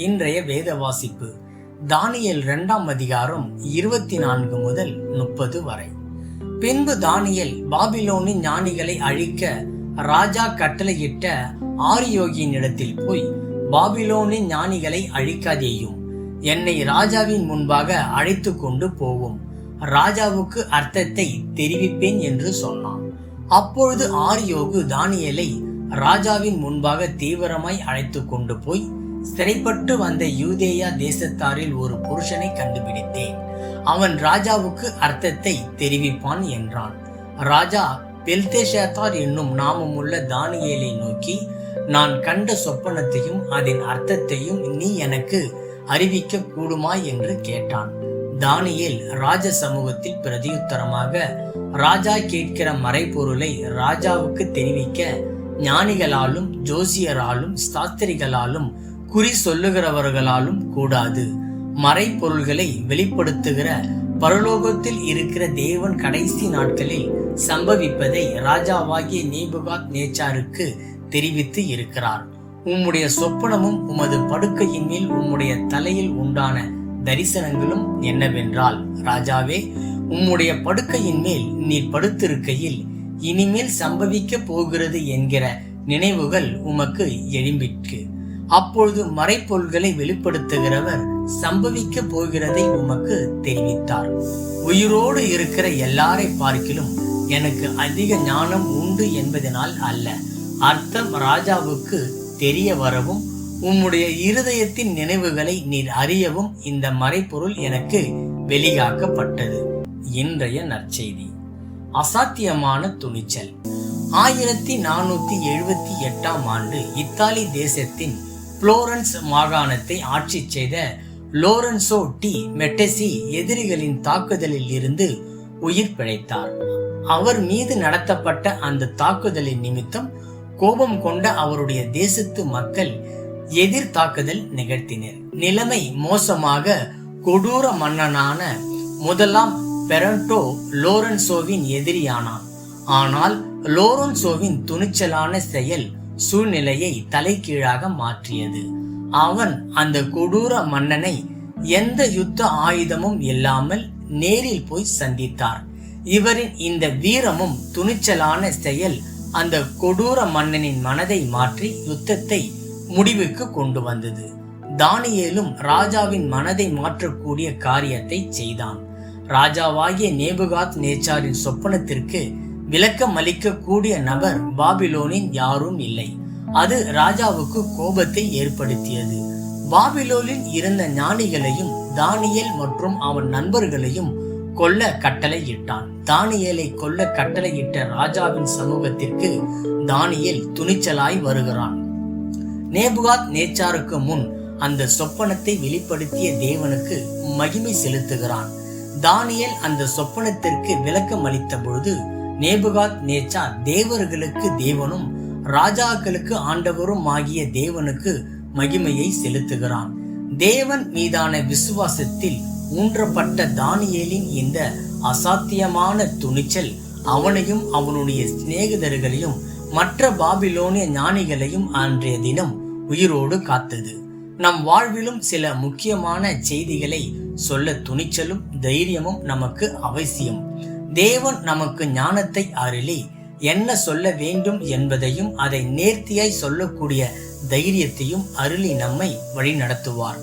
இன்றைய வேத வாசிப்பு தானியேல் 2ஆம் அதிகாரம் 24 முதல் 30 வரை. பின்பு தானியேல் பாபிலோனின் ஞானிகளை அழிக்க ராஜா கட்டளையிட்ட ஆரியோகியின் இடத்தில் போய், பாபிலோனின் ஞானிகளை அழிக்காதேயும், என்னை ராஜாவின் முன்பாக அழைத்து கொண்டு போவும், ராஜாவுக்கு அர்த்தத்தை தெரிவிப்பேன் என்று சொன்னான். அப்பொழுது ஆரியோகு தானியேலை ராஜாவின் முன்பாக தீவிரமாய் அழைத்து கொண்டு போய், சிறைப்பட்டு வந்த யூதேயா தேசத்தாரில் ஒரு புருஷனை கண்டுபிடித்தேன், அவன் ராஜாவுக்கு அர்த்தத்தை தெரிவிப்பான் என்றான். ராஜா பெல்தேஷாத்தார் என்னும் நாமமுள்ள தானியேலை நோக்கி, நான் கண்ட சொப்பனத்தையும் அதன் அர்த்தத்தையும் நீ எனக்கு அறிவிக்க கூடுமா என்று கேட்டான். தானியேல் ராஜ சமூகத்தில் பிரதியுத்தரமாக, ராஜா கேட்கிற மறைபொருளை ராஜாவுக்கு தெரிவிக்க ஞானிகளாலும் ஜோசியராலும் சாஸ்திரிகளாலும் குறி சொல்லுகிறவர்களாலும் கூடாது. மறைபொருள்களை வெளிப்படுத்துகிற பரலோகத்தில் இருக்கிற தேவன் கடைசி நாட்களில் சம்பவிப்பதை ராஜாவாகிய நேபுகாத் நேச்சாருக்கு தெரிவித்து இருக்கிறார். உம்முடைய சொப்பனமும் உமது படுக்கையின் மேல் உம்முடைய தலையில் உண்டான தரிசனங்களும் என்னவென்றால், ராஜாவே, உம்முடைய படுக்கையின் மேல் நீர் படுத்திருக்கையில் இனிமேல் சம்பவிக்க போகிறது என்கிற நினைவுகள் உமக்கு எழும்பிற்று. அப்பொழுது மறைப்பொருள்களை வெளிப்படுத்துகிறவர் சம்பவிக்க போகிறதை உமக்கு தெரிவித்தார். உயிரோடு இருக்கிற எல்லாரை பார்க்கிலும் எனக்கு அதிக ஞானம் உண்டு என்பதனால் அல்ல, அர்த்தம் ராஜாவுக்கு தெரிய வரவும் உம்முடைய இருதயத்தின் நினைவுகளை நீர் அறியவும் இந்த மறைப்பொருள் எனக்கு வெளியாக்கப்பட்டது. இன்றைய நற்செய்தி. அசாத்தியமான துணிச்சல். 1478ஆம் ஆண்டு இத்தாலி தேசத்தின் புளோரன்ஸ் மாகாணத்தை ஆட்சி செய்த லோரன்சோ டி மெட்டெசி எதிரிகளின் தாக்குதலில் இருந்து உயிர் பிழைத்தார். அவர் மீது நடத்தப்பட்ட அந்த தாக்குதலின் நிமித்தம் கோபம் கொண்ட அவருடைய தேசத்து மக்கள் எதிர் தாக்குதல் நிகழ்த்தினர். நிலைமை மோசமாக கொடூர மன்னனான முதலாம் பெரண்டோ லோரன்சோவின் எதிரியானான். ஆனால் லோரன்சோவின் துணிச்சலான செயல் சூழ்நிலையை தலைகீழாக மாற்றியது. அவன் அந்த கொடூர மன்னனை எந்த யுத்த ஆயுதமும் இல்லாமல் நேரில் போய் சந்தித்தார். இவரின் இந்த வீரமும் துணிச்சலான செயல் அந்த கொடூர மன்னனின் மனதை மாற்றி யுத்தத்தை முடிவுக்கு கொண்டு வந்தது. தானியேலும் ராஜாவின் மனதை மாற்றக்கூடிய காரியத்தை செய்தான். ராஜாவாகிய நேபுகாத் நேச்சாரின் சொப்பனத்திற்கு விளக்கம் அளிக்க கூடிய நபர் பாபிலோனின் யாரும் இல்லை. அது ராஜாவுக்கு கோபத்தை ஏற்படுத்தியது. பாபிலோனில் இருந்த ஞானிகளையும் தானியேல் மற்றும் அவன் நண்பர்களையும் கொல்ல கட்டளையிட்டான். தானியேலை கொல்ல கட்டளையிட்ட ராஜாவின் சமூகத்திற்கு தானியேல் துணிச்சலாய் வருகிறான். நேபுகாத் நேச்சாருக்கு முன் அந்த சொப்பனத்தை வெளிப்படுத்திய தேவனுக்கு மகிமை செலுத்துகிறான். தானியேல் அந்த சொப்பனத்திற்கு விளக்கம் அளித்த பொழுது நேபுகாத் நேச்சார் தேவர்களுக்கு தேவனும் ராஜாக்களுக்கு ஆண்டவரும் ஆகிய தேவனுக்கு மகிமையை செலுத்துகிறான். தேவன் மீதான விசுவாசத்தில் ஊன்றப்பட்ட தானியேலின் இந்த அசாத்தியமான துணிச்சல் அவனையும் அவனுடைய சிநேகிதர்களையும் மற்ற பாபிலோனிய ஞானிகளையும் அன்றைய தினம் உயிரோடு காத்தது. நம் வாழ்விலும் சில முக்கியமான செய்திகளை சொல்ல துணிச்சலும் தைரியமும் நமக்கு அவசியம். தேவன் நமக்கு ஞானத்தை அருளி என்ன சொல்ல வேண்டும் என்பதையும் அதை நேர்த்தியாய் சொல்லக்கூடிய தைரியத்தையும் அருளி நம்மை வழி நடத்துவார்.